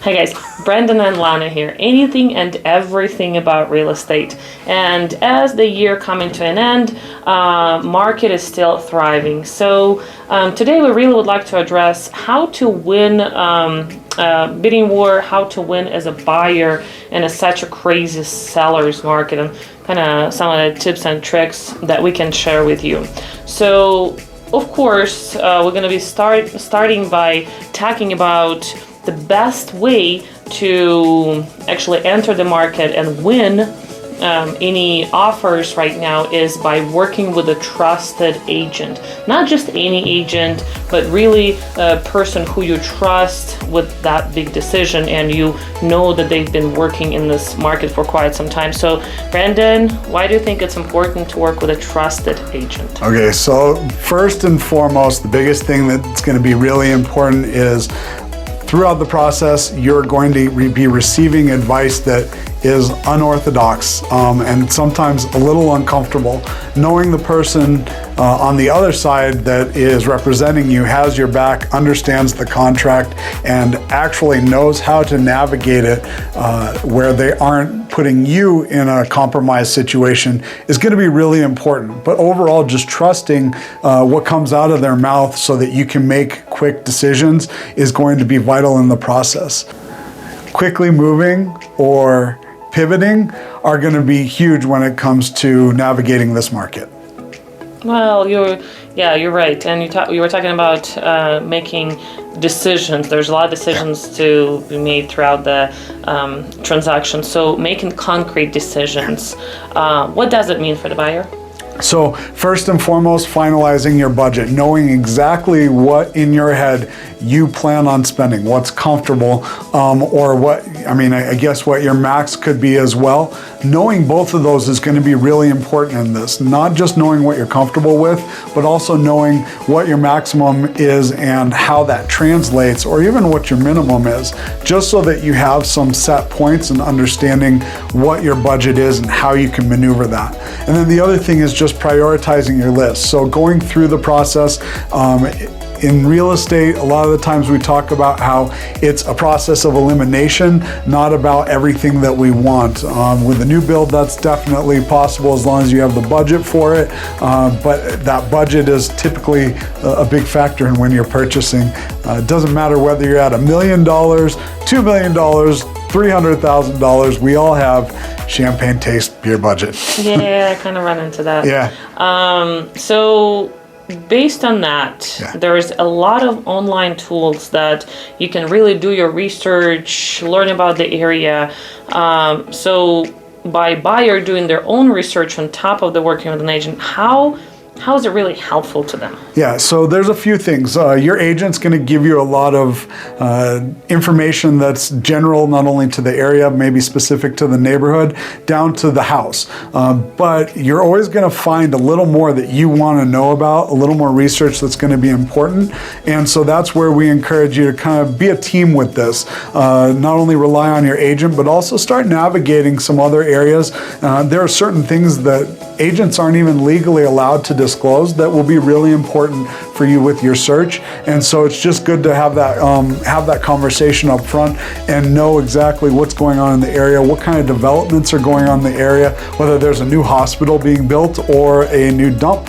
Hi guys, Brandon and Lana here. Anything and everything about real estate. And as the year coming to an end, market is still thriving. So today we really would like to address how to win bidding war, how to win as a buyer in such a crazy seller's market, and kind of some of the tips and tricks that we can share with you. So of course, we're going to be starting by talking about the best way to actually enter the market and win any offers right now is by working with a trusted agent. Not just any agent, but really a person who you trust with that big decision and you know that they've been working in this market for quite some time. So Brandon, why do you think it's important to work with a trusted agent? Okay, so first and foremost, the biggest thing that's going to be really important is throughout the process, you're going to be receiving advice that is unorthodox and sometimes a little uncomfortable. Knowing the person on the other side that is representing you has your back, understands the contract, and actually knows how to navigate it where they aren't putting you in a compromised situation is going to be really important. But overall, just trusting what comes out of their mouth so that you can make quick decisions is going to be vital in the process. Quickly moving or pivoting are going to be huge when it comes to navigating this market. Well, you're right, and you were talking about making decisions. There's a lot of decisions to be made throughout the transaction. So making concrete decisions. What does it mean for the buyer? So first and foremost, finalizing your budget, knowing exactly what in your head you plan on spending, what's comfortable, or what, I guess what your max could be as well. Knowing both of those is going to be really important in this. Not just knowing what you're comfortable with, but also knowing what your maximum is and how that translates, or even what your minimum is, just so that you have some set points and understanding what your budget is and how you can maneuver that. And then the other thing is just prioritizing your list. So going through the process, in real estate, a lot of the times we talk about how it's a process of elimination, not about everything that we want. With a new build, that's definitely possible as long as you have the budget for it. But that budget is typically a big factor in when you're purchasing. It doesn't matter whether you're at $1 million, $2 million, $300,000, we all have champagne taste beer budget. Yeah, I kind of run into that. Yeah. So based on that, there's a lot of online tools that you can really do your research, learn about the area. So by buyer doing their own research on top of the working with an agent, how is it really helpful to them? Yeah, so there's a few things. Your agent's going to give you a lot of information that's general, not only to the area, maybe specific to the neighborhood, down to the house. But you're always going to find a little more that you want to know about, a little more research that's going to be important. And so that's where we encourage you to kind of be a team with this. Not only rely on your agent, but also start navigating some other areas. There are certain things that agents aren't even legally allowed to disclose that will be really important for you with your search. And so it's just good to have that conversation up front and know exactly what's going on in the area, what kind of developments are going on in the area, whether there's a new hospital being built or a new dump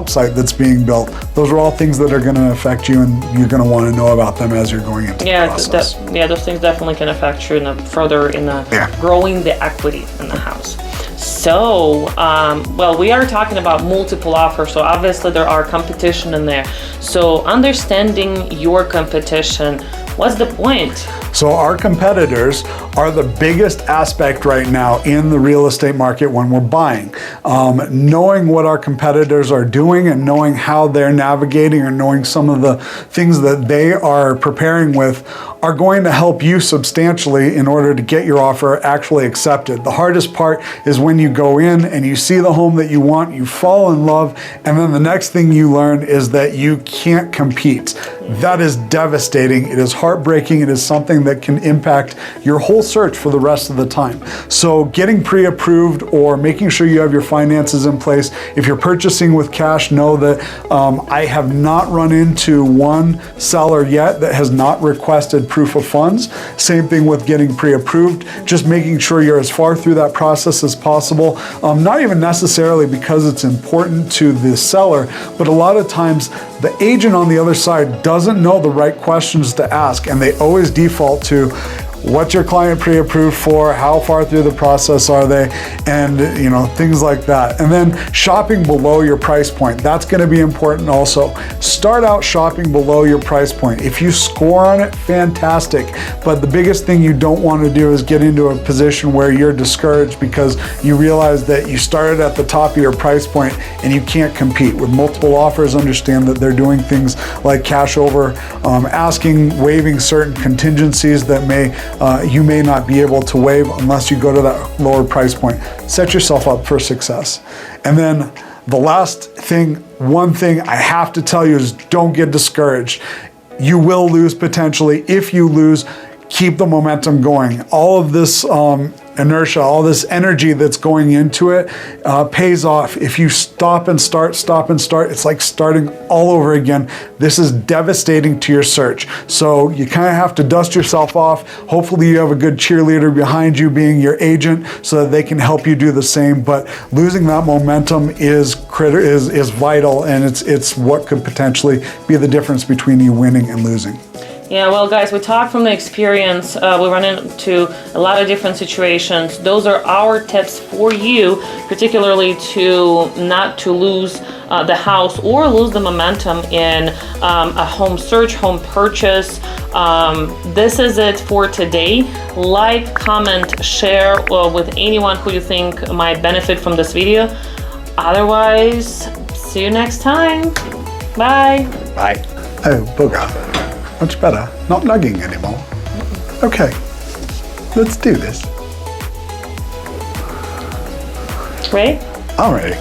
site that's being built. Those are all things that are going to affect you, and you're going to want to know about them as you're going into the process. Those things definitely can affect you further in growing the equity in the house. So, we are talking about multiple offers, so obviously there are competition in there. So understanding your competition, what's the point? So our competitors are the biggest aspect right now in the real estate market when we're buying. Knowing what our competitors are doing and knowing how they're navigating, or knowing some of the things that they are preparing with, are going to help you substantially in order to get your offer actually accepted. The hardest part is when when you go in and you see the home that you want, you fall in love, and then the next thing you learn is that you can't compete. That is devastating. It is heartbreaking. It is something that can impact your whole search for the rest of the time. So getting pre-approved or making sure you have your finances in place. If you're purchasing with cash, know that I have not run into one seller yet that has not requested proof of funds. Same thing with getting pre-approved. Just making sure you're as far through that process as possible. Not even necessarily because it's important to the seller, but a lot of times the agent on the other side doesn't know the right questions to ask, and they always default to, what's your client pre-approved for? How far through the process are they? And things like that. And then shopping below your price point. That's going to be important also. Start out shopping below your price point. If you score on it, fantastic. But the biggest thing you don't want to do is get into a position where you're discouraged because you realize that you started at the top of your price point and you can't compete. With multiple offers, understand that they're doing things like cash over, waiving certain contingencies that you may not be able to waive unless you go to that lower price point. Set yourself up for success. And then the last thing, one thing I have to tell you is don't get discouraged. You will lose potentially. If you lose, keep the momentum going. All of this inertia, all this energy that's going into it pays off. If you stop and start, it's like starting all over again. This is devastating to your search. So you kind of have to dust yourself off. Hopefully you have a good cheerleader behind you being your agent so that they can help you do the same. But losing that momentum is vital, and it's what could potentially be the difference between you winning and losing. Yeah, well, guys, we talk from the experience. We run into a lot of different situations. Those are our tips for you, particularly not to lose the house or lose the momentum in a home search, home purchase. This is it for today. Like, comment, share with anyone who you think might benefit from this video. Otherwise, see you next time. Bye. Bye. Oh, booger. Much better. Not nugging anymore. Okay, let's do this. Ready? I'm ready.